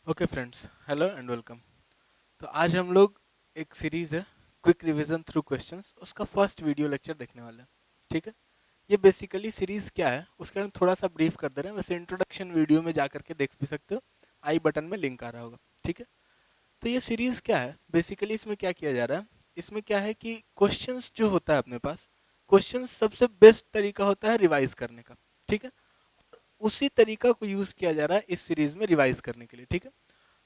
Okay friends, hello and welcome. तो आज हम लोग एक सीरीज है क्विक रिवीजन थ्रू क्वेश्चंस, उसका फर्स्ट वीडियो लेक्चर देखने वाले हैं। ठीक है, ये बेसिकली सीरीज क्या है उसके बारे में थोड़ा सा ब्रीफ कर दे रहे हैं। वैसे इंट्रोडक्शन वीडियो में जा करके देख भी सकते हो, आई बटन में लिंक आ रहा होगा। ठीक है, तो ये सीरीज क्या है बेसिकली, इसमें क्या किया जा रहा है, इसमें क्या है कि क्वेश्चंस जो होता है अपने पास, क्वेश्चंस सबसे बेस्ट तरीका होता है रिवाइज करने का। ठीक है, उसी तरीका को यूज किया जा रहा है इस सीरीज में रिवाइज करने के लिए। ठीक है,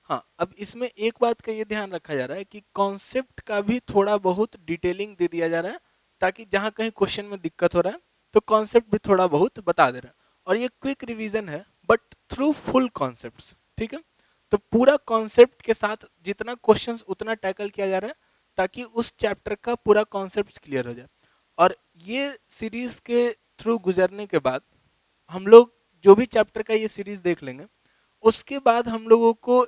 हाँ, अब इसमें एक बात का ये ध्यान रखा जा रहा है कि कॉन्सेप्ट का भी थोड़ा बहुत डिटेलिंग दे दिया जा रहा है, ताकि जहां कहीं क्वेश्चन में दिक्कत हो रहा है तो कॉन्सेप्ट भी थोड़ा बहुत बता दे रहा है। और ये क्विक रिवीजन है बट थ्रू फुल कॉन्सेप्ट्स। ठीक है, तो पूरा कॉन्सेप्ट के साथ जितना क्वेश्चंस उतना टैकल किया जा रहा है, ताकि उस चैप्टर का पूरा कॉन्सेप्ट क्लियर हो जाए। और ये सीरीज के थ्रू गुजरने के बाद हम लोग जो भी चैप्टर का ये सीरीज देख लेंगे, उसके बाद हम लोगों को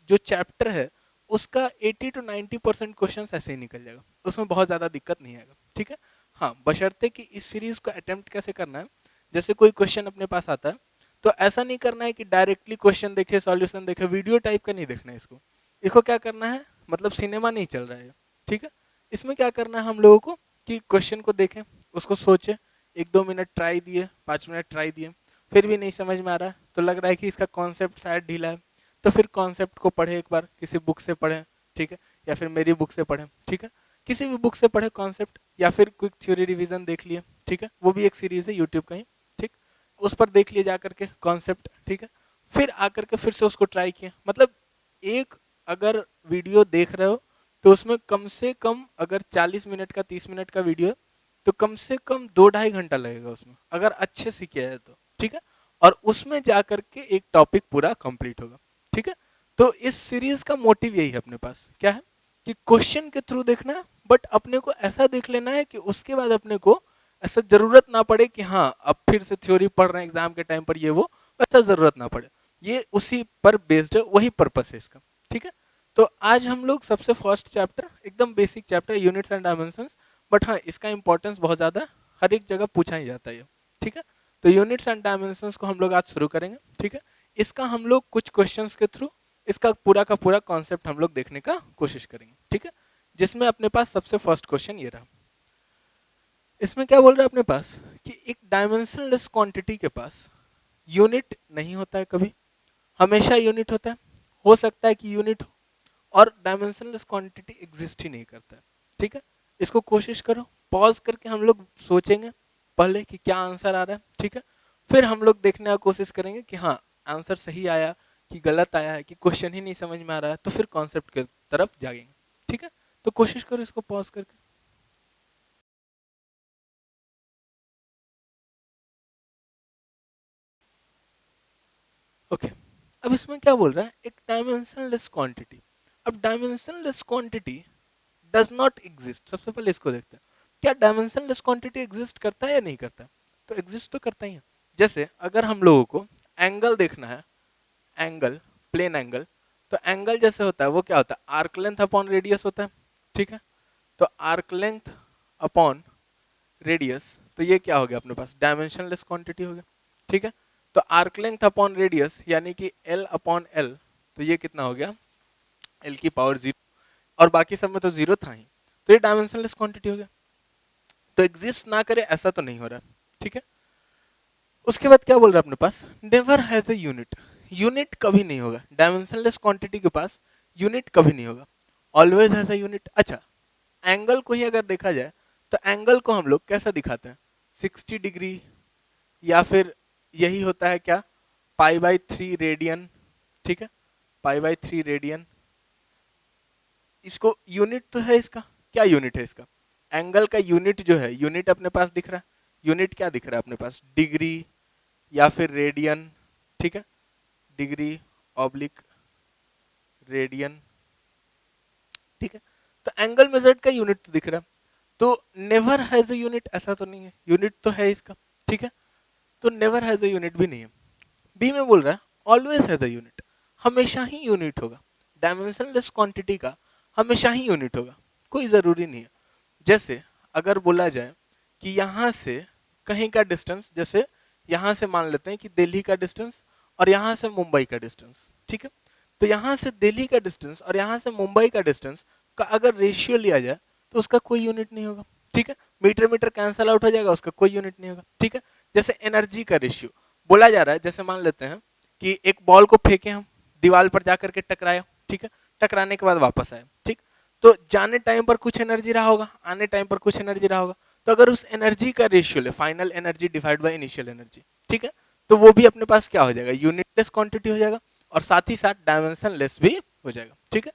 जो चैप्टर है उसका 80 to 90% क्वेश्चन ऐसे ही निकल जाएगा, उसमें बहुत ज्यादा दिक्कत नहीं आएगा। ठीक है, हाँ, बशर्ते कि इस सीरीज को अटेम्प्ट कैसे करना है। जैसे कोई क्वेश्चन अपने पास आता है तो ऐसा नहीं करना है कि डायरेक्टली क्वेश्चन देखे सॉल्यूशन देखे, वीडियो टाइप का नहीं देखना है इसको। इसको क्या करना है, मतलब सिनेमा नहीं चल रहा है। ठीक है, इसमें क्या करना है हम लोगों को कि क्वेश्चन को देखें, उसको सोचे, 1-2 मिनट ट्राई दिए, 5 मिनट ट्राई दिए, फिर भी नहीं समझ में आ रहा है तो लग रहा है कि इसका कॉन्सेप्ट शायद ढीला है, तो फिर कॉन्सेप्ट को पढ़े, एक बार किसी बुक से पढ़ें। ठीक है, या फिर मेरी बुक से पढ़ें। ठीक है, किसी भी बुक से पढ़े कॉन्सेप्ट, या फिर क्विक थ्योरी रिवीजन देख लिए। ठीक है, वो भी एक सीरीज है यूट्यूब का ही। ठीक, उस पर देख लिए जा करके कॉन्सेप्ट। ठीक है, फिर आकर के फिर से उसको ट्राई किए। मतलब एक अगर वीडियो देख रहे हो तो उसमें कम से कम, अगर 40 मिनट का 30 मिनट का वीडियो है तो कम से कम 2-2.5 घंटा लगेगा उसमें, अगर अच्छे से किया जाए तो। ठीक है, और उसमें जाकर के एक टॉपिक पूरा कंप्लीट होगा। ठीक है, तो इस सीरीज का मोटिव यही है अपने पास, क्या है कि क्वेश्चन के थ्रू देखना है, बट अपने को ऐसा देख लेना है कि उसके बाद अपने को ऐसा जरूरत ना पड़े कि हाँ अब फिर से थ्योरी पढ़ रहे हैं एग्जाम के टाइम पर, ये वो ऐसा जरूरत ना पड़े। ये उसी पर बेस्ड है, वही पर्पस है इसका। ठीक है, तो आज हम लोग सबसे फर्स्ट चैप्टर, एकदम basic chapter, units and dimensions, but हाँ इसका इंपॉर्टेंस बहुत ज्यादा है, हर एक जगह पूछा ही जाता है ये। ठीक है, तो यूनिट्स एंड डायमेंशंस को हम लोग आज शुरू करेंगे। ठीक है, इसका हम लोग कुछ क्वेश्चंस के थ्रू इसका पूरा का पूरा कॉन्सेप्ट हम लोग देखने का कोशिश करेंगे। ठीक है, जिसमें अपने पास सबसे फर्स्ट क्वेश्चन ये रहा। इसमें क्या बोल रहा है अपने पास कि एक डायमेंशनलेस क्वांटिटी के पास यूनिट नहीं होता है कभी, हमेशा यूनिट होता है। हो सकता है कि यूनिट हो, और डायमेंशनलेस क्वांटिटी एग्जिस्ट ही नहीं करता है। ठीक है, इसको कोशिश करो, पॉज करके हम लोग सोचेंगे पहले कि क्या आंसर आ रहा है। ठीक है, फिर हम लोग देखने का कोशिश करेंगे कि हाँ आंसर सही आया कि गलत आया है, कि क्वेश्चन ही नहीं समझ में आ रहा है, तो फिर कॉन्सेप्ट की तरफ जाएंगे। ठीक है, तो कोशिश करो इसको पॉज करके। ओके, अब इसमें क्या बोल रहा है, एक डायमेंशनलेस क्वांटिटी। अब dimensionless quantity does not exist. सबसे पहले इसको देखते हैं, क्या डायमेंशनलेस क्वांटिटी एग्जिस्ट करता है या नहीं करता है। तो एग्जिस्ट तो करता ही है। जैसे अगर हम लोगों को एंगल देखना है, एंगल, प्लेन एंगल, तो एंगल जैसे होता है वो क्या होता है, आर्क लेंथ अपॉन रेडियस होता है। ठीक है, तो आर्क लेंथ अपॉन रेडियस, तो ये क्या हो गया अपने पास, डायमेंशनलेस क्वांटिटी हो गया। ठीक है, तो आर्क लेंथ अपॉन रेडियस यानी कि एल अपॉन एल, तो ये कितना हो गया, एल की पावर 0, और बाकी सब में तो 0 था ही, तो ये डायमेंशनलेस क्वांटिटी हो गया। तो एग्जिस्ट ना करे ऐसा तो नहीं हो रहा। ठीक है, उसके बाद क्या बोल रहा है अपने पास, never has a unit. Unit कभी नहीं होगा डायमेंशनलेस क्वांटिटी के पास, यूनिट कभी नहीं होगा, ऑलवेज हैज ए यूनिट। अच्छा, एंगल को ही अगर देखा जाए तो एंगल को हम लोग कैसा दिखाते हैं, 60 डिग्री, या फिर यही होता है क्या, π/3 रेडियन। ठीक है, π/3 रेडियन, इसको यूनिट तो है इसका, क्या यूनिट है इसका, एंगल का यूनिट जो है, यूनिट अपने पास दिख रहा है। यूनिट क्या दिख रहा है अपने पास, डिग्री या फिर रेडियन। ठीक है, डिग्री ऑब्लिक रेडियन। ठीक है, तो एंगल मेजर्ड का यूनिट तो दिख रहा है, तो नेवर हैज अ यूनिट ऐसा तो नहीं है, यूनिट तो है इसका। ठीक है, तो नेवर हैज अ यूनिट भी नहीं है। बी में बोल रहा है ऑलवेज हैज अ यूनिट, हमेशा ही यूनिट होगा। डायमेंशनलेस क्वांटिटी का हमेशा ही यूनिट होगा, कोई जरूरी नहीं है। जैसे अगर बोला जाए कि यहाँ से कहीं का डिस्टेंस, जैसे यहाँ से मान लेते हैं कि दिल्ली का डिस्टेंस और यहाँ से मुंबई का डिस्टेंस। ठीक है, तो यहाँ से दिल्ली का डिस्टेंस और यहाँ से मुंबई का डिस्टेंस का अगर रेशियो लिया जाए तो उसका कोई यूनिट नहीं होगा, ठीक है। मीटर मीटर कैंसल आउट हो जाएगा, उसका कोई यूनिट नहीं होगा, ठीक है। जैसे एनर्जी का रेशियो बोला जा रहा है, जैसे मान लेते हैं कि एक बॉल को फेंके हम, दीवार पर जाकर के टकराया, ठीक है, टकराने के बाद वापस आया, ठीक। तो जाने टाइम पर कुछ एनर्जी रहा होगा, आने टाइम पर कुछ एनर्जी रहा होगा। तो अगर उस एनर्जी का रेशियो ले final energy divide by initial energy, ठीक है, तो वो भी अपने पास क्या हो जाएगा, यूनिटलेस क्वांटिटी हो जाएगा और साथ ही साथ डायमेंशन लेस भी हो जाएगा, ठीक है।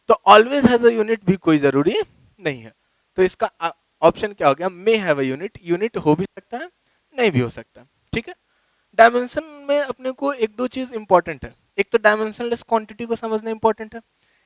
तो ऑलवेज हैज अ यूनिट भी कोई जरूरी नहीं है। तो इसका ऑप्शन क्या हो गया, may have a unit, unit हो भी सकता है नहीं भी हो सकता है, ठीक है। डायमेंशन में अपने को एक दो चीज इंपॉर्टेंट है, एक तो डायमेंशनलेस क्वांटिटी को समझना इंपॉर्टेंट है,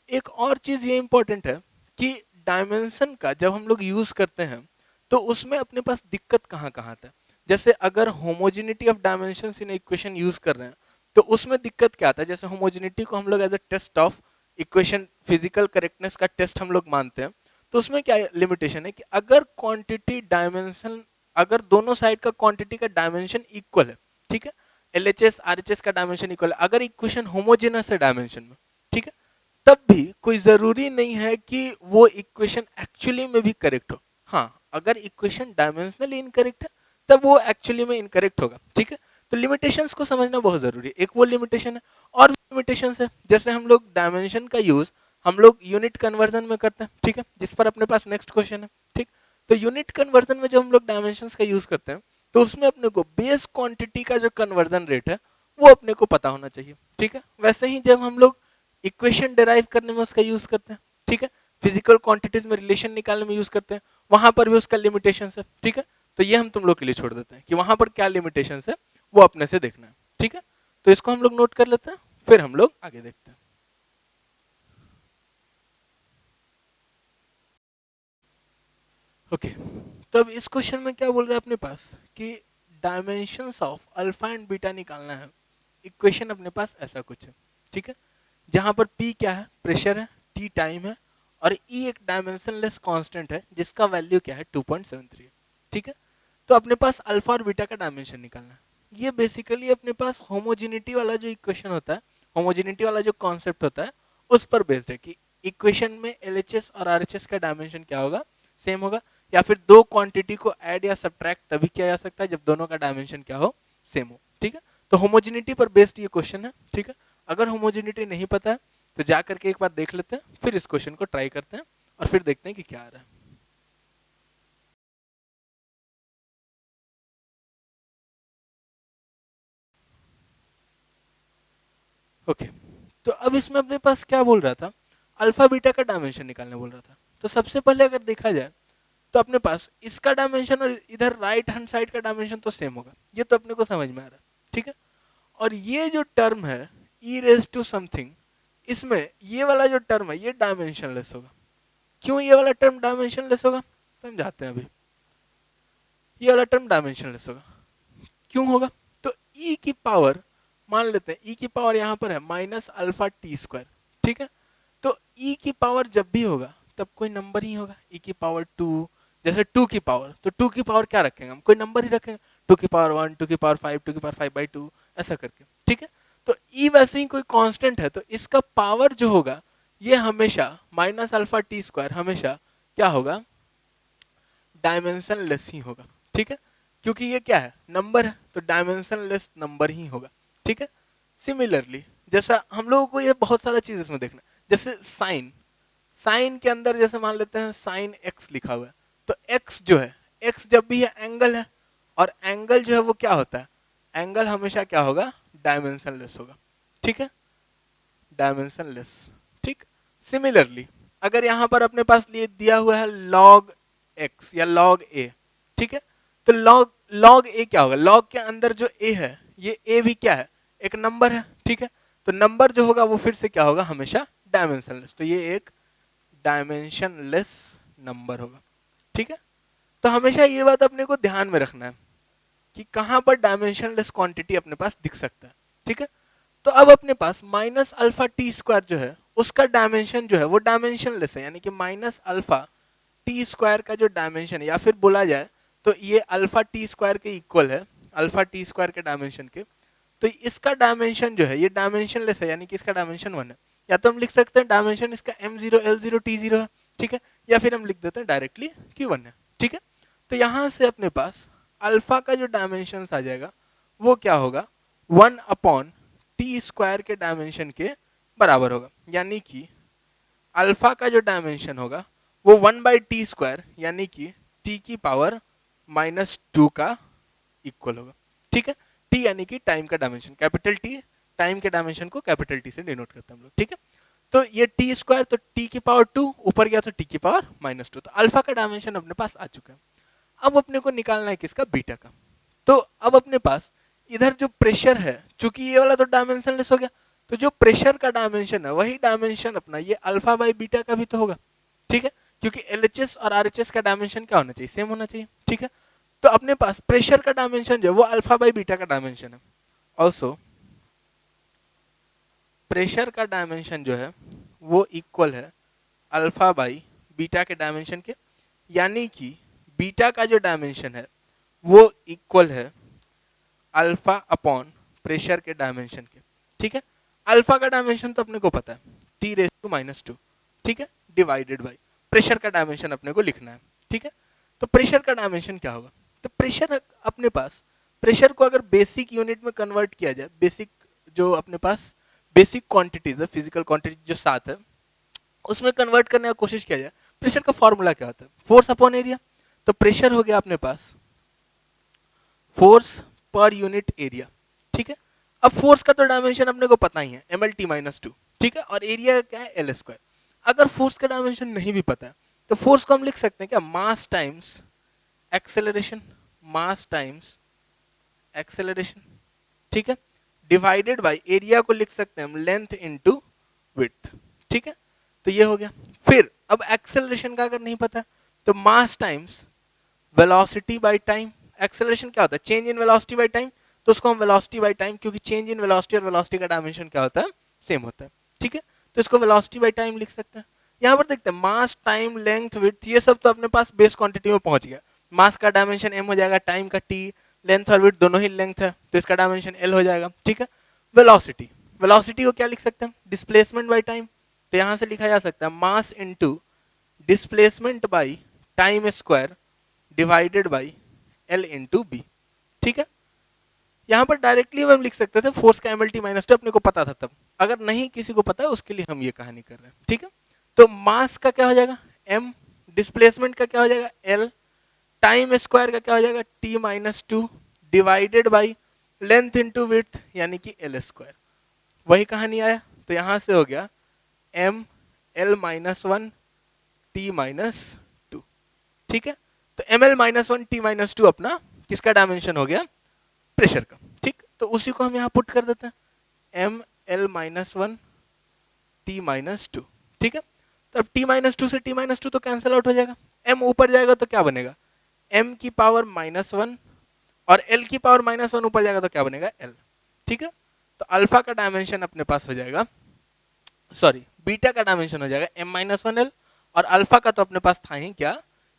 एक और चीज ये इंपॉर्टेंट है कि डायमेंशन का जब हम लोग यूज करते हैं तो उसमें अपने पास दिक्कत कहाँ कहाँ आता है। जैसे अगर homogeneity of dimensions in equation use कर रहे हैं तो उसमें दिक्कत क्या आता है, जैसे होमोजेनिटी को हम लोग as a test of equation physical correctness का टेस्ट हम लोग मानते हैं, तो उसमें क्या लिमिटेशन है कि अगर क्वांटिटी डायमेंशन, अगर दोनों साइड का क्वांटिटी का डायमेंशन इक्वल है, ठीक है, एलएचएस आरएचएस का डायमेंशन इक्वल है, अगर इक्वेशन होमोजेनस है डायमेंशन में, ठीक है, तब भी कोई जरूरी नहीं है कि वो इक्वेशन एक्चुअली में भी करेक्ट हो। हाँ, अगर इक्वेशन डायमेंशनली इनकरेक्ट है तब वो एक्चुअली में इनकरेक्ट होगा, ठीक है। तो लिमिटेशंस को समझना बहुत जरूरी है, एक वो लिमिटेशन है और लिमिटेशंस है, जैसे हम लोग डायमेंशन का यूज हम लोग यूनिट कन्वर्जन में करते हैं, ठीक है, जिस पर अपने पास नेक्स्ट क्वेश्चन है, ठीक। तो यूनिट कन्वर्जन में जब हम लोग डायमेंशंस का यूज करते हैं तो उसमें अपने को बेस क्वांटिटी का जो कन्वर्जन रेट है वो अपने को पता होना चाहिए, ठीक है। वैसे ही जब हम लोग इक्वेशन डिराइव करने में उसका यूज करते हैं, ठीक है, फिजिकल क्वांटिटीज में रिलेशन निकालने में यूज करते हैं, वहां पर भी उसका लिमिटेशन है, ठीक है। तो ये हम तुम लोग के लिए छोड़ देते हैं कि वहां पर क्या लिमिटेशन है वो अपने से देखना है, ठीक है। तो इसको हम लोग नोट कर लेते हैं, फिर हम लोग आगे देखते हैं। ओके, तो अब इस क्वेश्चन में क्या बोल रहा है अपने पास कि dimensions of alpha and beta निकालना है। इक्वेशन अपने पास ऐसा कुछ है, ठीक है, जहां पर P क्या है, प्रेशर है, T टाइम है और E एक डायमेंशनलेस कांस्टेंट है जिसका वैल्यू क्या है 2.73, ठीक है। तो अपने पास अल्फा और बीटा का डायमेंशन निकालना है। ये बेसिकली अपने पास होमोजेनिटी वाला जो इक्वेशन होता है, होमोजेनिटी वाला जो कॉन्सेप्ट होता है उस पर बेस्ड है कि इक्वेशन में एलएचएस और आरएचएस का डायमेंशन क्या होगा, सेम होगा, या फिर दो क्वांटिटी को ऐड या सब्ट्रैक्ट तभी किया जा सकता है जब दोनों का डायमेंशन क्या हो, सेम हो, ठीक है। तो होमोजेनिटी पर बेस्ड ये क्वेश्चन है, ठीक है। अगर होमोजेनिटी नहीं पता है तो जा करके एक बार देख लेते हैं, फिर इस क्वेश्चन को ट्राई करते हैं और फिर देखते हैं कि क्या आ रहा है। ओके, तो अब इसमें अपने पास क्या बोल रहा था, अल्फा बीटा का डायमेंशन निकालने बोल रहा था। तो सबसे पहले अगर देखा जाए तो अपने पास इसका डायमेंशन और इधर राइट हैंड साइड का डायमेंशन तो सेम होगा, ये तो अपने को समझ में आ रहा है, ठीक है। और ये जो टर्म है ई रेज टू समथिंग, इसमें ये वाला जो टर्म है ये डायमेंशनलेस होगा। क्यों ये वाला टर्म डायमेंशनलेस होगा, समझाते हैं अभी। ये वाला टर्म डायमेंशनलेस होगा, क्यों होगा, तो ई की पावर, मान लेते हैं ई की पावर यहाँ पर है माइनस अल्फा टी स्क्वायर, ठीक है। तो ई की पावर जब भी होगा तब कोई नंबर ही होगा, ई की पावर 2, जैसे 2 की पावर, तो 2 की पावर क्या रखेंगे हम, कोई नंबर ही रखेंगे, 2 की पावर 1, 2 की पावर 5, 2 की पावर 5/2 ऐसा करके, ठीक है। तो ई वैसे ही कोई कांस्टेंट है तो इसका पावर जो होगा ये हमेशा माइनस अल्फा टी स्क्वायर हमेशा क्या होगा, डायमेंशन लेस ही होगा, ठीक है, क्योंकि ये क्या है, नंबर है, तो डायमेंशन लेस नंबर ही होगा, ठीक है। सिमिलरली जैसा हम लोगों को ये बहुत सारा चीज इसमें देखना, जैसे साइन, साइन के अंदर जैसे मान लेते हैं साइन एक्स लिखा हुआ है, तो एक्स जो है, एक्स जब भी है एंगल है, और एंगल जो है वो क्या होता है, एंगल हमेशा क्या होगा, डायमेंशन लेस होगा, ठीक है, डायमेंशन लेस, ठीक। सिमिलरली अगर यहाँ पर अपने पास लिए दिया हुआ है लॉग एक्स या लॉग ए, ठीक है, तो लॉग लॉग ए क्या होगा, लॉग के अंदर जो ए है ये ए भी क्या है, एक नंबर है, ठीक है। तो नंबर जो होगा वो फिर से क्या होगा, हमेशा डायमेंशनलेस, तो ये एक डायमेंशनलेस नंबर होगा, ठीक है। तो हमेशा ये बात अपने को ध्यान में रखना है कि कहां पर डायमेंशनलेस क्वांटिटी अपने पास दिख सकता है, ठीक है। तो अब अपने पास माइनस अल्फा टी स्क्वायर जो है उसका डायमेंशन जो है वो डायमेंशनलेस है, यानी कि माइनस अल्फा टी स्क्वायर का जो डायमेंशन है, या फिर बोला जाए तो ये अल्फा टी स्क्वायर के इक्वल है, अल्फा टी स्क्वायर के डायमेंशन के। तो इसका डायमेंशन जो है ये डायमेंशनलेस है, यानी कि इसका डायमेंशन 1 है। या तो हम लिख सकते हैं डायमेंशन इसका m0 l0 t0 है, ठीक है, या फिर हम लिख देते हैं डायरेक्टली कि 1 है, ठीक है। तो यहाँ से अपने पास अल्फा का जो डायमेंशन आ जाएगा वो क्या होगा, 1/t² के डायमेंशन के बराबर होगा, यानी कि अल्फा का जो डायमेंशन होगा वो 1/t² यानी कि t की पावर -2 का इक्वल होगा, ठीक है। t यानी कि टाइम का डायमेंशन, कैपिटल टी टाइम के डायमेंशन को कैपिटल टी से डिनोट करते हैं हम लोग, ठीक है। तो ये t² तो t की पावर 2 ऊपर गया तो t की पावर -2, तो अल्फा का डायमेंशन अपने पास आ चुका है। अब अपने को निकालना है किसका, बीटा का। तो अब अपने पास इधर जो प्रेशर है, चूंकि ये वाला तो डायमेंशनलेस हो गया, तो जो प्रेशर का डायमेंशन है वही डायमेंशन अपना ये अल्फा बाई बीटा का भी तो होगा, ठीक है, क्योंकि एलएचएस और आरएचएस का डायमेंशन क्या होना चाहिए, सेम होना चाहिए, ठीक है। तो अपने पास प्रेशर का डायमेंशन जो है वो अल्फा बाई बीटा का डायमेंशन है। ऑल्सो प्रेशर का डायमेंशन जो है वो इक्वल है अल्फा बाई बीटा के डायमेंशन के, यानी कि बीटा का जो डायमेंशन है वो इक्वल है अल्फा अपॉन प्रेशर के डायमेंशन के, ठीक है। अल्फा का डायमेंशन तो अपने को पता है t⁻², ठीक है, डिवाइडेड बाई प्रेशर का डायमेंशन अपने को लिखना है, ठीक है। तो प्रेशर का डायमेंशन क्या होगा, तो प्रेशर अपने पास, प्रेशर को अगर बेसिक यूनिट में कन्वर्ट किया जाए, बेसिक जो अपने पास बेसिक क्वांटिटीज है, फिजिकल क्वांटिटी जो 7 है, उसमें कन्वर्ट करने का कोशिश किया जाए, प्रेशर का फॉर्मूला क्या होता है, फोर्स अपॉन एरिया। तो प्रेशर हो गया अपने पास फोर्स पर यूनिट एरिया, ठीक है। अब फोर्स का तो डायमेंशन अपने को पता ही है mlt-2, ठीक है, और एरिया क्या है l²। अगर फोर्स का डायमेंशन नहीं भी पता है तो फोर्स को हम लिख सकते हैं क्या, मास टाइम्स एक्सेलरेशन, मास टाइम्स एक्सेलरेशन, ठीक है, डिवाइडेड बाय एरिया को लिख सकते हैं हम लेंथ इनटू विड्थ, ठीक है। तो ये हो गया। फिर अब एक्सेलरेशन का अगर नहीं पता तो मास times velocity by time, acceleration क्या होता है, change in velocity by time, तो उसको हम वेलोसिटी बाय टाइम, क्योंकि चेंज इन वेलोसिटी और वेलोसिटी का डायमेंशन क्या होता है, सेम होता है, ठीक है। तो इसको वेलोसिटी बाय टाइम लिख सकते हैं। यहाँ पर देखते हैं मास टाइम लेंथ विड्थ, ये सब तो अपने पास बेस क्वांटिटी में पहुंच गया। मास का डायमेंशन m हो जाएगा, टाइम का t, लेंथ और विड्थ दोनों ही लेंथ है तो इसका डायमेंशन l हो जाएगा, ठीक है। वेलोसिटी, वेलोसिटी को क्या लिख सकते हैं, डिस्प्लेसमेंट बाय टाइम, तो यहाँ से लिखा जा सकता है mass into displacement by time square divided by l into B, ठीक है। यहाँ पर डायरेक्टली हम लिख सकते थे फोर्स का mlt-2, अपने को पता था तब, अगर नहीं किसी को पता है उसके लिए हम ये कहानी कर रहे हैं, ठीक है। तो मास का क्या हो जाएगा m, डिस्प्लेसमेंट का क्या हो जाएगा l, टाइम स्क्वायर का क्या हो जाएगा t-2 divided by length into width यानी कि l², वही कहानी आया। तो यहाँ से हो गया m l-1 t-2, ठीक है। तो ml-1 t-2 अपना किसका डायमेंशन हो गया, प्रेशर का, ठीक। तो उसी को हम यहाँ पुट कर देते हैं ml-1 t-2, ठीक है। तो अब t-2 से t-2 तो कैंसिल आउट हो जाएगा, m ऊपर जाएगा तो क्या बनेगा m की पावर -1 और l की पावर -1 ऊपर जाएगा तो क्या बनेगा l, ठीक है। तो अल्फा का डायमेंशन अपने पास हो जाएगा, सॉरी बीटा का डायमेंशन हो जाएगा m-1l और अल्फा का तो अपने पास था ही क्या,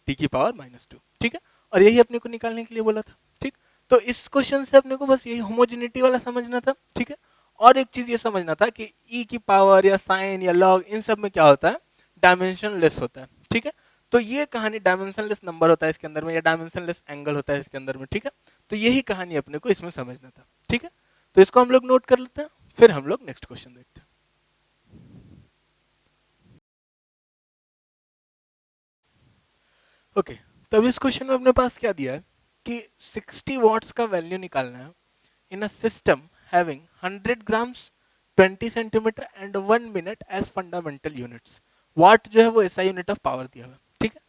t की पावर -2, ठीक है। और यही अपने को निकालने के लिए बोला था, ठीक। तो इस क्वेश्चन से अपने को बस यही होमोजेनिटी वाला समझना था, ठीक है। और एक चीज ये समझना था कि e की पावर या साइन या लॉग इन सब में क्या होता है, डायमेंशनलेस होता है, ठीक है। तो ये कहानी डायमेंशनलेस नंबर होता है इसके अंदर में या डायमेंशनलेस एंगल होता है इसके अंदर में, ठीक है। तो यही कहानी अपने को इसमें समझना था, ठीक है। तो इसको हम लोग नोट कर लेते हैं, फिर हम लोग नेक्स्ट क्वेश्चन देखते हैं। ओके, तो अब इस क्वेश्चन में अपने पास क्या दिया है कि 60 वॉट्स का वैल्यू निकालना है in a system having 100 grams 20 centimetre and 1 minute as fundamental units. What जो है वो एसआई यूनिट ऑफ पावर दिया हुआ है, ठीक है।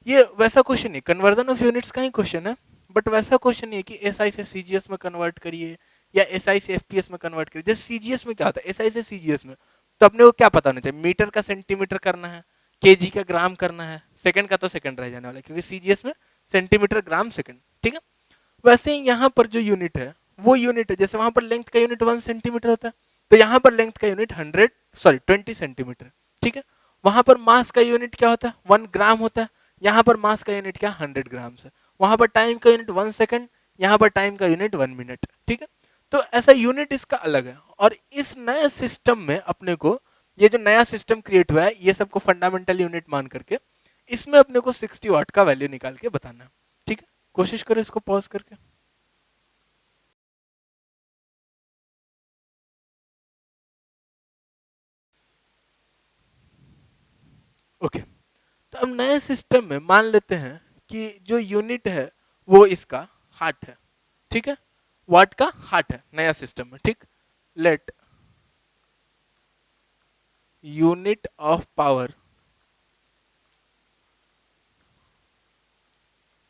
ये वैसा क्वेश्चन नहीं, कन्वर्जन ऑफ यूनिट्स का ही क्वेश्चन है, बट वैसा क्वेश्चन नहीं है कि एसआई से सीजीएस में कन्वर्ट करिए या एसआई से एफपीएस में कन्वर्ट करिए। जैसे सीजीएस में क्या होता है, एसआई से सीजीएस में तो अपने को क्या पता होना चाहिए, मीटर का सेंटीमीटर करना है, केजी का ग्राम करना है, सेकंड का तो सेकंड रह जाने वाला है क्योंकि सीजीएस में सेंटीमीटर ग्राम सेकंड, ठीक है। वैसे ही यहाँ पर जो यूनिट है वो यूनिट है, जैसे वहां पर लेंथ का यूनिट 1 सेंटीमीटर होता है तो यहाँ पर लेंथ का यूनिट 20 सेंटीमीटर, ठीक है। वहां पर मास का यूनिट क्या होता है 1 ग्राम होता है, यहाँ पर मास का यूनिट क्या 100 ग्राम है। वहां पर टाइम का यूनिट 1 सेकंड, यहाँ पर टाइम का यूनिट 1 मिनट, ठीक है। तो ऐसा यूनिट इसका अलग है। और इस नए सिस्टम में अपने को ये जो नया सिस्टम क्रिएट हुआ है ये सबको फंडामेंटल यूनिट मान करके इसमें अपने को 60 वाट का वैल्यू निकाल के बताना है। ठीक है, कोशिश करो इसको पॉज करके। ओके, तो अब नए सिस्टम में मान लेते हैं कि जो यूनिट है वो इसका हार्ट है। ठीक है, वाट का हार्ट है नया सिस्टम में। ठीक, let unit of power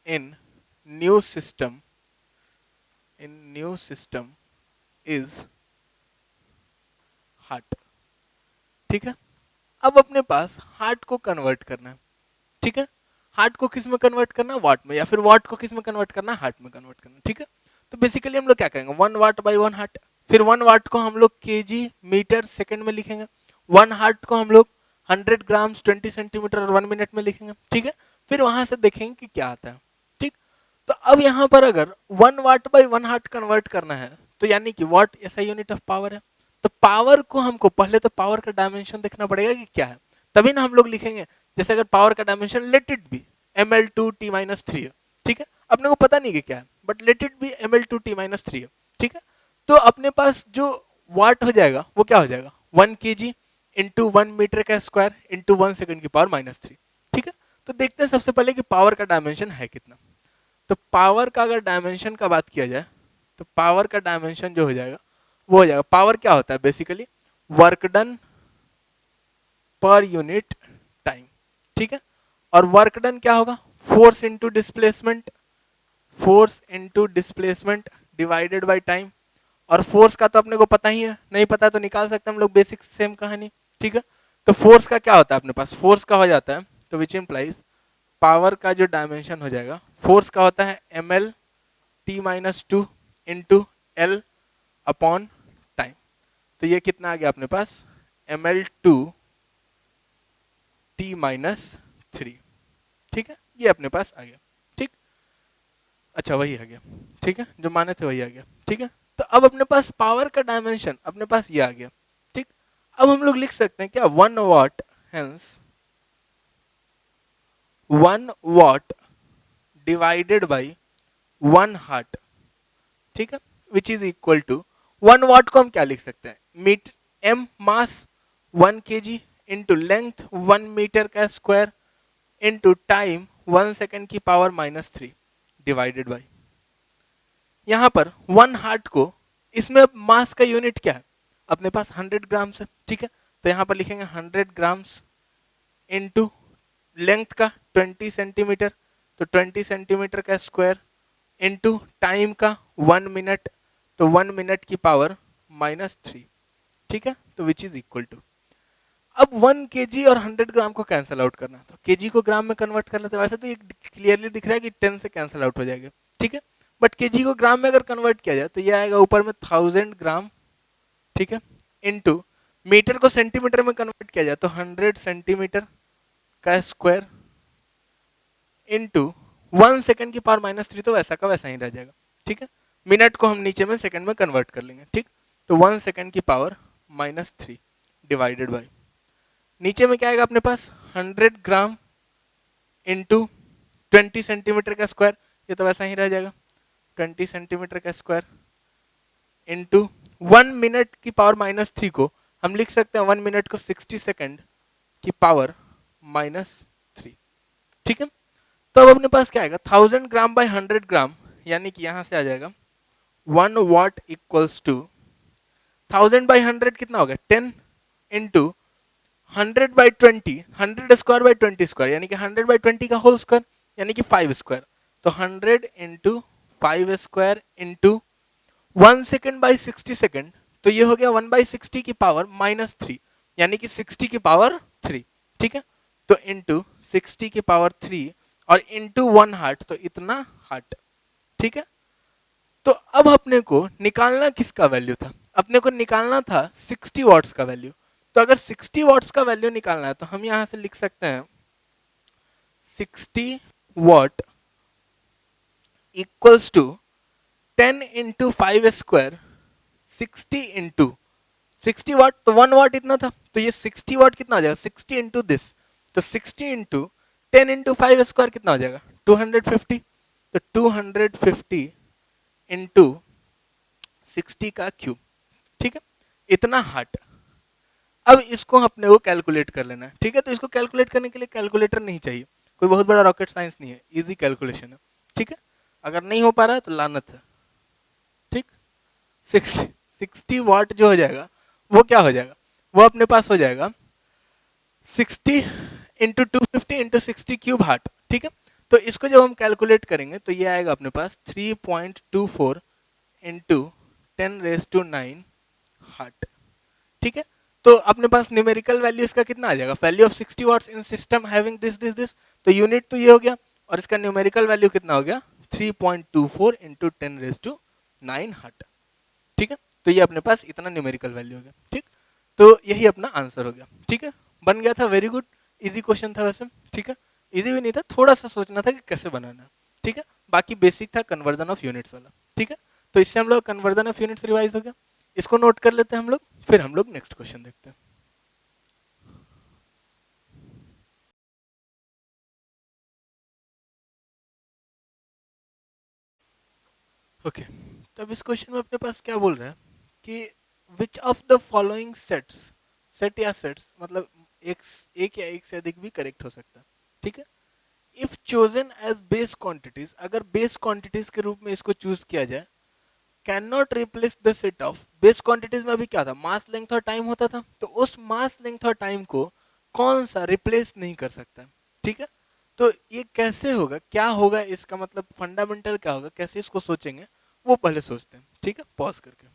in new system is heart. ठीक है, अब अपने पास हार्ट को कन्वर्ट करना है। ठीक है, हार्ट को किस में कन्वर्ट करना है, वाट में, या फिर वाट को किस में कन्वर्ट करना है, हार्ट में कन्वर्ट करना है। ठीक है, तो बेसिकली हम लोग क्या करेंगे, 1 वाट बाई 1 हार्ट। फिर 1 वाट को हम लोग केजी मीटर सेकंड में लिखेंगे, 1 हार्ट को हम लोग 100 ग्राम्स 20 सेंटीमीटर और 1 मिनट में लिखेंगे। ठीक है, फिर वहां से देखेंगे कि क्या आता है। ठीक, तो अब यहाँ पर अगर 1 वाट बाई 1 हार्ट कन्वर्ट करना है तो यानी कि वाट ऐसा यूनिट ऑफ पावर है। तो पावर को हमको पहले तो पावर का डायमेंशन देखना पड़ेगा कि क्या है, तभी ना हम लोग लिखेंगे। जैसे अगर पावर का dimension let it be ml2t-3 है। ठीक है, अपने को पता नहीं कि क्या है, but let it be ml2t-3 है। ठीक है, तो अपने पास जो वाट हो जाएगा वो क्या हो जाएगा, 1 kg इंटू 1 मीटर का स्क्वायर इंटू 1 सेकंड की पावर -3। ठीक है, तो देखते हैं सबसे पहले कि पावर का डायमेंशन है कितना। तो पावर का अगर डायमेंशन का बात किया जाए तो पावर का डायमेंशन जो हो जाएगा वो हो जाएगा, पावर क्या होता है basically, work done per unit time. ठीक है, और वर्क डन क्या होगा, force into displacement divided by time. और फोर्स का तो अपने को पता ही है, नहीं पता तो निकाल सकते हम लोग, बेसिक सेम कहानी। ठीक है, तो फोर्स का क्या होता है अपने पास, फोर्स का हो जाता है, तो विच इम्प्लाइज पावर का जो डायमेंशन हो जाएगा, फोर्स का होता है ml t-2 into L upon time. तो ये कितना आ गया अपने पास, ml2t-3। ठीक है, ये अपने पास आ गया। ठीक, अच्छा वही आ गया। ठीक है, जो माने थे वही आ गया। ठीक है, तो अब अपने पास पावर का डायमेंशन अपने पास ये आ गया। ठीक, अब हम लोग लिख सकते हैं क्या, 1 watt, hence 1 watt divided by 1 हार्ट। ठीक है, which is equal to 1 watt को हम क्या लिख सकते हैं, metre M mass 1 kg into length 1 metre का स्क्वायर इंटू टाइम 1 सेकेंड की पावर -3 डिवाइडेड बाई, यहाँ पर 1 हार्ट को, इसमें मास का यूनिट क्या है अपने पास, 100 ग्राम्स है। ठीक है, तो यहाँ पर लिखेंगे 100 ग्राम्स इंटू लेंथ का 20 सेंटीमीटर, तो 20 सेंटीमीटर का स्क्वायर इंटू टाइम का 1 मिनट, तो 1 मिनट की पावर -3। ठीक है, तो विच इज इक्वल टू, अब 1 केजी और 100 ग्राम को कैंसिल आउट करना, तो केजी को ग्राम में कन्वर्ट कर लेते हैं। वैसे तो ये क्लियरली दिख रहा है कि 10 से कैंसिल आउट हो जाएगा। ठीक है, बट केजी को ग्राम में अगर कन्वर्ट किया जाए तो ये आएगा ऊपर में 1000 ग्राम। ठीक है, इनटू मीटर को सेंटीमीटर में कन्वर्ट किया जाए तो 100 सेंटीमीटर का स्क्वायर इनटू 1 सेकंड की पावर -3, तो वैसा का वैसा ही रह जाएगा। ठीक है, मिनट को हम नीचे में सेकंड में कन्वर्ट कर लेंगे। ठीक, तो 1 सेकंड की पावर -3 डिवाइडेड बाई, नीचे में क्या आएगा अपने पास, 100 ग्राम इंटू 20 सेंटीमीटर का स्क्वायर, ये तो वैसा ही रह जाएगा, 20 सेंटीमीटर का स्क्वायर इंटू 1 मिनट की पावर -3 को हम लिख सकते हैं 1 मिनट को 60 सेकंड की पावर -3। ठीक है, तो अब अपने पास क्या आएगा, 1000 ग्राम बाई 100 ग्राम, यानी कि यहां से आ जाएगा 1 वाट इक्वल्स टू 1000 बाई 100 कितना होगा, 10 into 100 by 20, 100 square by 20 square, यानी कि 100 बाई 20 का होल स्क्वायर, यानी कि 5 स्क्वायर, तो 100 into 5 square into 1 second by 60 second, तो ये हो गया 1 बाई 60 की पावर -3, यानी कि 60 की पावर 3। ठीक है, तो इंटू 60 की पावर 3 और इंटू 1 हार्ट, तो इतना हार्ट। ठीक है, तो अब अपने को निकालना किसका वैल्यू था, अपने को निकालना था 60 वॉट्स का वैल्यू। तो अगर 60 वॉट्स का वैल्यू निकालना है तो हम यहां से लिख सकते हैं 60 watt equals to 10 into 5 square 60 into 60 watt, तो 1 वाट इतना था, तो ये 60 वाट कितना हो जाएगा 60 इंटू दिस, तो 60 इंटू 10 इंटू 5 स्क्वायर कितना हो जाएगा 250, तो 250 इंटू 60 का क्यूब, ठीक है, इतना हार्ट। अब इसको अपने को कैलकुलेट कर लेना है, ठीक है, तो इसको कैलकुलेट करने के लिए कैलकुलेटर नहीं चाहिए, कोई बहुत बड़ा रॉकेट साइंस नहीं है, इजी कैलकुलेशन है, ठीक है, अगर नहीं हो पा रहा है तो लानत है, ठीक। 60 वाट जो हो जाएगा वो क्या हो जाएगा, वो अपने पास हो जाएगा 60 इंटू 250 इंटू 60 क्यूब हार्ट, ठीक है, तो इसको जब हम कैलकुलेट करेंगे तो ये आएगा अपने पास 3.24 इंटू 10⁻⁹ हार्ट, ठीक है, तो अपने पास न्यूमेरिकल वैल्यू इसका कितना आ जाएगा, value of 60 watts in system having this, तो यूनिट तो ये हो गया, और इसका न्यूमेरिकल वैल्यू कितना हो गया 3.24 इंटू 10⁻⁹ हार्ट, ठीक है, तो ये अपने पास इतना न्यूमेरिकल वैल्यू हो गया, ठीक, तो यही अपना आंसर हो गया, ठीक है, बन गया था, वेरी गुड, इजी क्वेश्चन था वैसे, ठीक है, इजी भी नहीं था, थोड़ा सा सोचना था कि कैसे बनाना है, ठीक है, बाकी बेसिक था कन्वर्जन ऑफ यूनिट्स वाला, ठीक है, तो इससे हम लोग कन्वर्जन ऑफ यूनिट्स रिवाइज हो गया, इसको नोट कर लेते हैं हम लोग, फिर हम लोग नेक्स्ट क्वेश्चन देखते हैं। ओके, तो अब इस क्वेश्चन में अपने पास क्या बोल रहा है कि which of the following sets, set या सेट्स मतलब एक या एक से अधिक भी करेक्ट हो सकता है, ठीक है, if chosen as base quantities, अगर बेस क्वांटिटीज के रूप में इसको चूज किया जाए, can not replace the set of, base quantities में अभी क्या था, मास लेंथ और टाइम होता था, तो उस मास लेंथ और टाइम को कौन सा रिप्लेस नहीं कर सकता, ठीक है, तो ये कैसे होगा, क्या होगा, इसका मतलब फंडामेंटल क्या होगा, कैसे इसको सोचेंगे, वो पहले सोचते हैं, ठीक है, पॉज करके।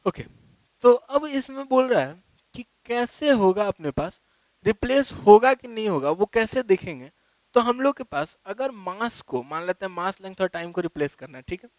ओके, तो अब इसमें बोल रहा है कि कैसे होगा अपने पास, रिप्लेस होगा कि नहीं होगा, वो कैसे देखेंगे, तो हम लोग के पास अगर मास को मान लेते हैं, मास लेंथ और टाइम को रिप्लेस करना है, ठीक है,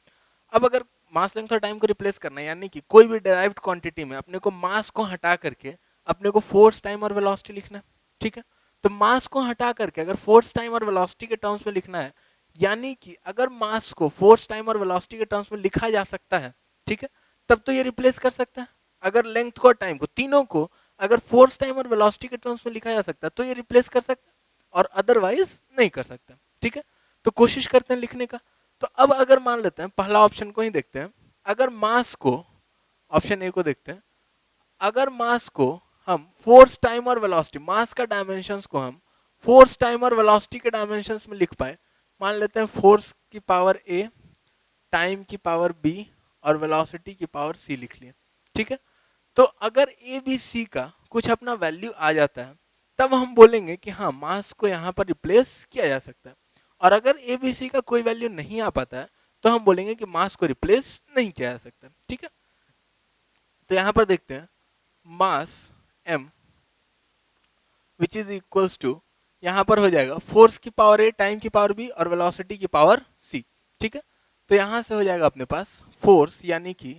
अब अगर मास लेंथ और टाइम को रिप्लेस करना है, यानी कि कोई भी डेराइव्ड क्वांटिटी में अपने को मास को हटा करके अपने को फोर्स, टाइम और वेलोसिटी लिखना है, ठीक है, तो मास को हटा करके अगर फोर्स, टाइम और वेलोसिटी के टर्म्स में लिखना है, यानी कि अगर मास को फोर्स, टाइम और वेलोसिटी के टर्म्स में लिखा जा सकता है, ठीक है, तब तो ये रिप्लेस कर सकता है, अगर लेंथ को और टाइम को, तीनों को अगर फोर्स, टाइम और वेलोसिटी के टर्म्स में लिखा जा सकता है तो ये रिप्लेस कर सकता है, और अदरवाइज नहीं कर सकता, ठीक है, तो कोशिश करते हैं लिखने का। तो अब अगर मान लेते हैं पहला ऑप्शन को ही देखते हैं, अगर मास को, ऑप्शन ए को देखते हैं, अगर मास को हम फोर्स, टाइम और वेलोसिटी, मास का डायमेंशंस को हम फोर्स, टाइम और वेलोसिटी के डायमेंशंस में लिख पाए, मान लेते हैं फोर्स की पावर ए, टाइम की पावर बी और वेलोसिटी की पावर सी लिख लिया, ठीक है, तो अगर ए बी सी का कुछ अपना वैल्यू आ जाता है, तब हम बोलेंगे कि हाँ मास को यहाँ पर रिप्लेस किया जा सकता है, और अगर ए बी सी का कोई वैल्यू नहीं आ पाता है तो हम बोलेंगे कि मास को रिप्लेस नहीं किया जा सकता, ठीक है, तो यहाँ पर देखते हैं mass m which is equals to, यहाँ पर हो जाएगा फोर्स की पावर ए, टाइम की पावर बी और वेलोसिटी की पावर सी, ठीक है, तो यहाँ से हो जाएगा अपने पास फोर्स यानी कि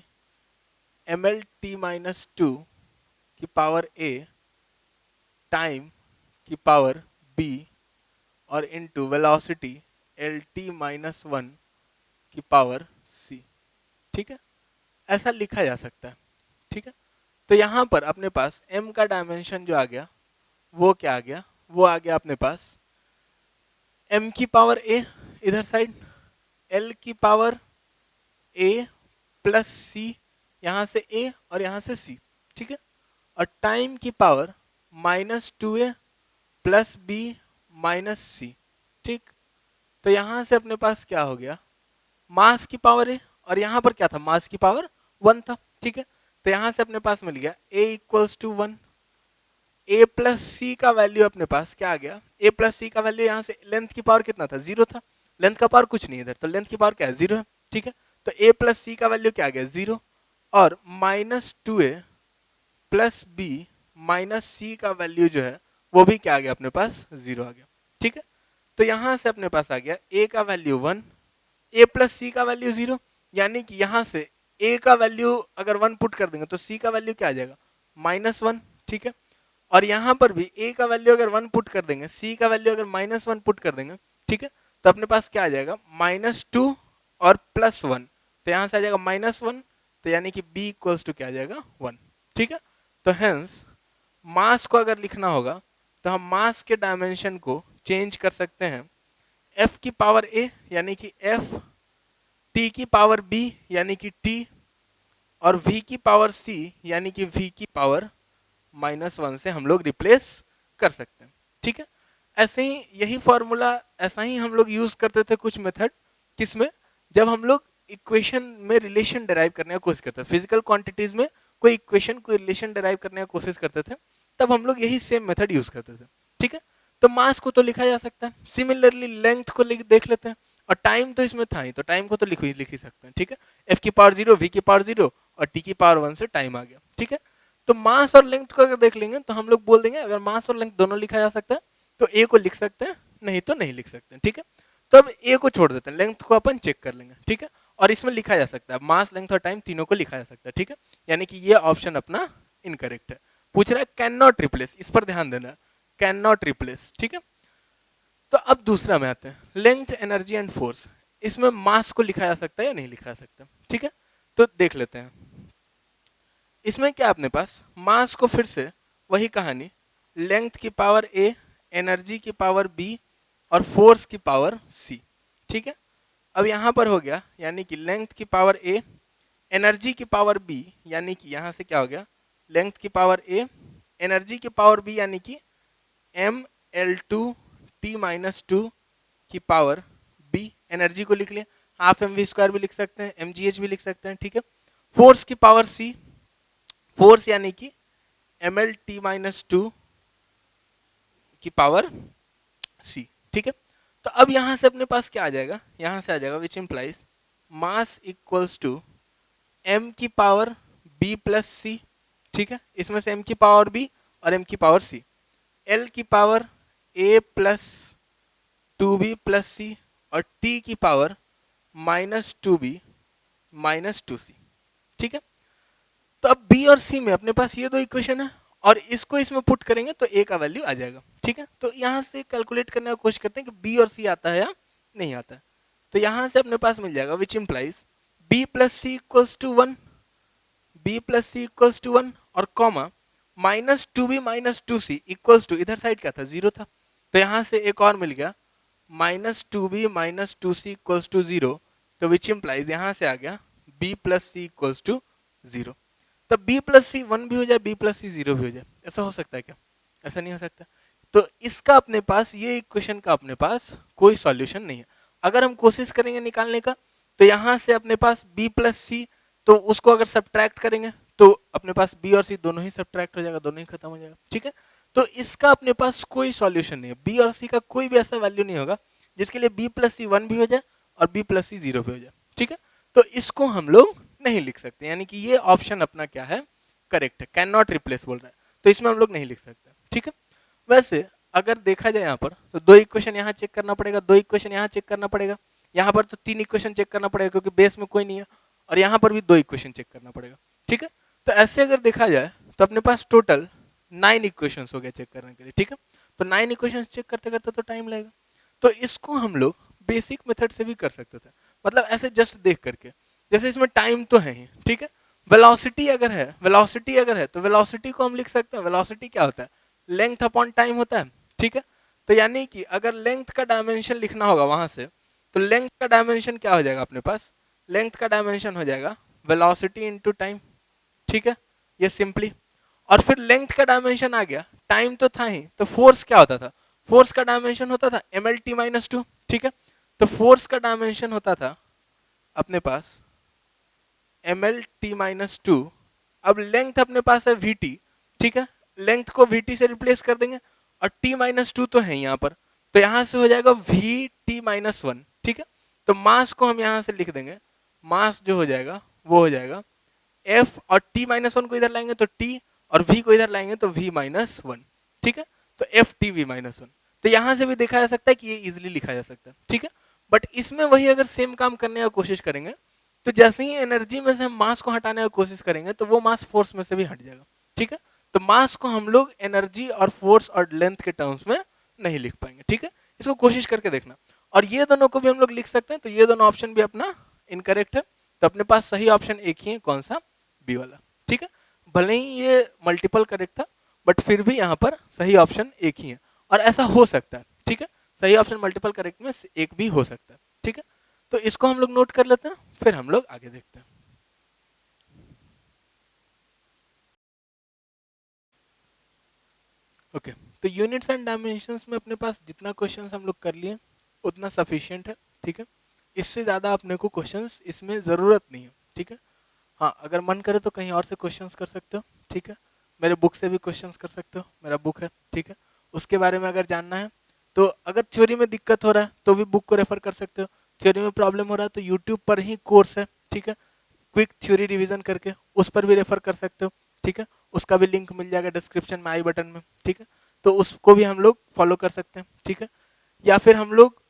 mlt-2 की पावर ए, टाइम की पावर बी और इनटू वेलोसिटी lt-1 की पावर सी, ठीक है, ऐसा लिखा जा सकता है, ठीक है, तो यहाँ पर अपने पास m का डायमेंशन जो आ गया वो क्या आ गया, वो आ गया अपने पास m की पावर a इधर साइड, l की पावर a प्लस c, यहाँ से a और यहाँ से c, ठीक है, और टाइम की power -2a plus b minus C, ठीक, तो यहाँ से अपने पास क्या हो गया, मास की पावर है, और यहाँ पर क्या था, मास की पावर 1 था, ठीक है, तो यहाँ से अपने पास मिल गया a equals to 1, a plus C का वैल्यू अपने पास क्या आ गया, a प्लस सी का वैल्यू यहाँ से लेंथ की पावर कितना था, 0 था, लेंथ का पावर कुछ नहीं इधर, तो लेंथ की पावर क्या है, 0 है, ठीक है, तो a प्लस सी का वैल्यू क्या आ गया, 0, और -2a प्लस बी माइनस सी का वैल्यू जो है वो भी क्या आ गया अपने पास, 0 आ गया, ठीक है, तो यहाँ से अपने पास आ गया a का वैल्यू 1, a प्लस सी का वैल्यू 0, यानी कि यहाँ से a का वैल्यू अगर 1 पुट कर देंगे तो c का वैल्यू क्या आ जाएगा, -1, ठीक है, और यहाँ पर भी a का वैल्यू अगर 1 पुट कर देंगे, c का वैल्यू अगर -1 पुट कर देंगे, ठीक है, तो अपने पास क्या आ जाएगा -2 और +1, तो यहाँ से आ जाएगा -1, तो यानी कि b इक्वल्स टू क्या आ जाएगा 1, ठीक है। तो हेंस मास को अगर लिखना होगा तो हम मास के डायमेंशन को चेंज कर सकते हैं f की पावर a यानी कि f, t की पावर b यानी कि t, और v की पावर c यानी कि v की पावर -1 से हम लोग रिप्लेस कर सकते हैं, ठीक है। ऐसे ही यही फॉर्मूला ऐसा ही हम लोग यूज करते थे कुछ मेथड, किसमें, जब हम लोग इक्वेशन में रिलेशन डिराइव करने की कोशिश करते थे, फिजिकल क्वांटिटीज में कोई इक्वेशन कोई रिलेशन डिराइव करने की कोशिश करते थे, तब हम लोग यही सेम मेथड यूज करते थे, ठीक है। तो मास को तो लिखा जा सकता है, सिमिलरली लेंथ को देख लेते हैं, और टाइम तो इसमें था ही, तो टाइम को तो लिख ही सकते हैं, ठीक है। f की पावर 0, v की पावर 0 और t की पावर 1 से टाइम आ गया, ठीक है। तो मास और लेंथ को अगर देख लेंगे तो हम लोग बोल देंगे अगर मास और लेंथ दोनों लिखा जा सकता है तो a को लिख सकते हैं, नहीं तो नहीं लिख सकते हैं, ठीक है। तो अब a को छोड़ देते हैं, लेंथ को अपन चेक कर लेंगे, ठीक है। और इसमें लिखा जा सकता है मास, लेंथ और टाइम तीनों को लिखा जा सकता है, ठीक है। यानी कि ये ऑप्शन अपना इनकरेक्ट है। पूछ रहा है कैन नॉट रिप्लेस, इस पर ध्यान देना, कैन नॉट रिप्लेस, ठीक है। तो अब दूसरा में आते हैं, लेंथ, एनर्जी एंड फोर्स। इसमें मास को लिखा जा सकता है या नहीं लिखा जा सकता, ठीक है। तो देख लेते हैं, इसमें क्या अपने पास मास को फिर से वही कहानी, लेंथ की पावर a, एनर्जी की पावर b और फोर्स की पावर c, ठीक है। अब यहाँ पर हो गया यानी कि लेंथ की पावर a, एनर्जी की पावर b, यानी कि यहाँ से क्या हो गया लेंथ की पावर a, एनर्जी की पावर b यानी कि mL2t-2 की पावर b, एनर्जी को लिख लिया, हाफ mv² भी लिख सकते हैं, mgh भी लिख सकते हैं, ठीक है। फोर्स की पावर c, फोर्स यानी कि mL2 की पावर c, ठीक है। तो अब यहां से अपने पास क्या आ जाएगा, यहां से आ जाएगा which implies mass equals to m की पावर b प्लस c, ठीक है। इसमें से m की पावर b और m की पावर c, l की power a plus 2b plus c और t की पावर -2b माइनस 2c, ठीक है। तो अब b और c में अपने पास ये दो इक्वेशन है और इसको इसमें पुट करेंगे तो a का वैल्यू आ जाएगा, ठीक है। तो यहाँ से कैलकुलेट करने की कोशिश करते हैं कि b और c आता है या नहीं आता है। तो यहाँ से अपने पास मिल जाएगा which implies b plus c equals to 1, b plus c equals to 1 और comma -2b minus 2c equals to, इधर साइड क्या था 0 था, तो यहाँ से एक और मिल गया -2b minus 2c equals to 0, तो विच इंप्लाइज यहाँ से आ गया b plus c equals to 0। तब b प्लस सी 1 भी हो जाए, b प्लस सी 0 भी हो जाए, ऐसा हो सकता है क्या, ऐसा नहीं हो सकता। तो इसका अपने पास ये इक्वेशन का अपने पास कोई सॉल्यूशन नहीं है। अगर हम कोशिश करेंगे निकालने का तो यहाँ से अपने पास b प्लस सी, तो उसको अगर सब्ट्रैक्ट करेंगे तो अपने पास b और c दोनों ही सब्ट्रैक्ट हो जाएगा, दोनों ही खत्म हो जाएगा, ठीक है। तो इसका अपने पास कोई सॉल्यूशन नहीं है, b और c का कोई भी ऐसा वैल्यू नहीं होगा जिसके लिए b प्लस सी 1 भी हो जाए और b प्लस सी 0 भी हो जाए, ठीक है। तो इसको हम लोग नहीं लिख सकते, यानी कि ये ऑप्शन अपना क्या है, करेक्ट है, कैन नॉट रिप्लेस बोल रहा है, तो इसमें हम लोग नहीं लिख सकते, ठीक है। वैसे अगर देखा जाए यहाँ पर तो दो इक्वेशन यहाँ चेक करना पड़ेगा, दो इक्वेशन यहाँ चेक करना पड़ेगा, यहाँ पर तो 3 इक्वेशन चेक करना पड़ेगा क्योंकि बेस में कोई नहीं है, और यहाँ पर भी 2 इक्वेशन चेक करना पड़ेगा, ठीक है। तो ऐसे अगर देखा जाए तो अपने पास टोटल 9 इक्वेशन हो गए चेक करने के लिए, ठीक है। तो 9 इक्वेशन चेक करते करते तो टाइम लगेगा, तो इसको हम लोग बेसिक मेथड से भी कर सकते थे, मतलब ऐसे जस्ट देख करके, जैसे इसमें टाइम तो है ही, ठीक है। वेलोसिटी अगर है तो वेलोसिटी को हम लिख सकते हैं, वेलोसिटी क्या होता है, लेंथ अपॉन टाइम होता है, ठीक है। तो यानी कि अगर लेंथ का डायमेंशन लिखना होगा वहां से, तो लेंथ का डायमेंशन क्या हो जाएगा अपने पास, लेंथ का डायमेंशन हो जाएगा वेलोसिटी इनटू टाइम, ठीक है, ये सिंपली। और फिर लेंथ का डायमेंशन आ गया, टाइम तो था ही, तो फोर्स क्या होता था, फोर्स का डायमेंशन होता था mlt-2, ठीक है। तो फोर्स का डायमेंशन होता था अपने पास mlt-2। अब लेंथ अपने पास है vt, ठीक है, लेंथ को vt से रिप्लेस कर देंगे और t-2 तो है यहाँ पर, तो यहाँ से हो जाएगा vt-1, ठीक है। तो मास को हम यहाँ से लिख देंगे, मास जो हो जाएगा वो हो जाएगा f, और t-1 को इधर लाएंगे तो t, और v को इधर लाएंगे तो v-1, ठीक है। तो ft-v-1, तो यहाँ से भी देखा जा सकता है कि ये इजिली लिखा जा सकता है, ठीक है। बट इसमें वही अगर सेम काम करने की कोशिश करेंगे तो जैसे ही एनर्जी में से हम मास को हटाने की कोशिश करेंगे तो वो मास फोर्स में से भी हट जाएगा, ठीक है। तो मास को हम लोग एनर्जी और फोर्स और लेंथ के टर्म्स में नहीं लिख पाएंगे, ठीक है। इसको कोशिश करके देखना। और ये दोनों को भी हम लोग लिख सकते हैं, तो ये दोनों ऑप्शन भी अपना इनकरेक्ट है। तो अपने पास सही ऑप्शन एक ही है, कौन सा, बी वाला, ठीक है। भले ही ये मल्टीपल करेक्ट था, बट फिर भी यहाँ पर सही ऑप्शन एक ही है। और ऐसा हो सकता है, ठीक है, सही ऑप्शन मल्टीपल करेक्ट में से एक भी हो सकता है, ठीक है। तो इसको हम लोग नोट कर लेते हैं, फिर हम लोग आगे देखते हैं। ओके, तो यूनिट्स एंड डायमेंशंस में अपने पास जितना क्वेश्चंस हम लोग कर लिए उतना सफिशिएंट है, ठीक है। इससे ज़्यादा अपने को क्वेश्चंस इसमें ज़रूरत नहीं है, ठीक है। हाँ, अगर मन करे तो कहीं और से क्वेश्चंस कर सकते हो, ठीक है। मेरे बुक से भी क्वेश्चंस कर सकते हो, मेरा बुक है, ठीक है। उसके बारे में अगर जानना है तो अगर थ्योरी में दिक्कत हो रहा है तो भी बुक को रेफर कर सकते हो। थ्योरी में प्रॉब्लम हो रहा है तो यूट्यूब पर ही कोर्स है, ठीक है, क्विक थ्योरी रिवीजन करके, उस पर भी रेफर कर सकते हो, ठीक है। उसका भी लिंक मिल जाएगा डिस्क्रिप्शन में, आई बटन में, ठीक है। तो उसको भी हम लोग फॉलो कर सकते हैं, ठीक है। या फिर हम लोग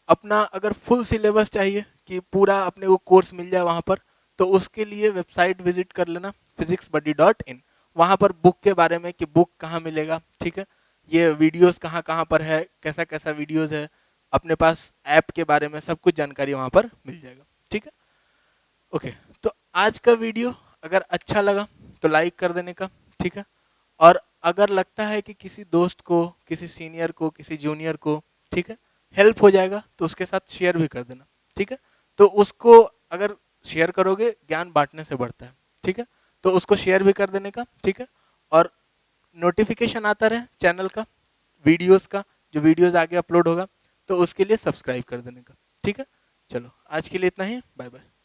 अपना अगर फुल सिलेबस चाहिए कि पूरा अपने को कोर्स मिल जाए वहाँ पर, तो उसके लिए वेबसाइट विजिट कर लेना physicsbuddy.in। वहाँ पर बुक के बारे में कि बुक कहाँ मिलेगा, ठीक है, ये वीडियोस कहाँ कहाँ पर है, कैसा कैसा वीडियोस है, अपने पास ऐप के बारे में सब कुछ जानकारी वहाँ पर मिल जाएगा, ठीक है। ओके, तो आज का वीडियो अगर अच्छा लगा तो लाइक कर देने का, ठीक है। और अगर लगता है कि किसी दोस्त को, किसी सीनियर को, किसी जूनियर को, ठीक है, हेल्प हो जाएगा तो उसके साथ शेयर भी कर देना, ठीक है। तो उसको अगर शेयर करोगे, ज्ञान बांटने से बढ़ता है, ठीक है। तो उसको शेयर भी कर देने का, ठीक है। और नोटिफिकेशन आता रहे चैनल का, वीडियोस का, जो वीडियोस आगे अपलोड होगा, तो उसके लिए सब्सक्राइब कर देने का, ठीक है। चलो आज के लिए इतना ही, बाय बाय।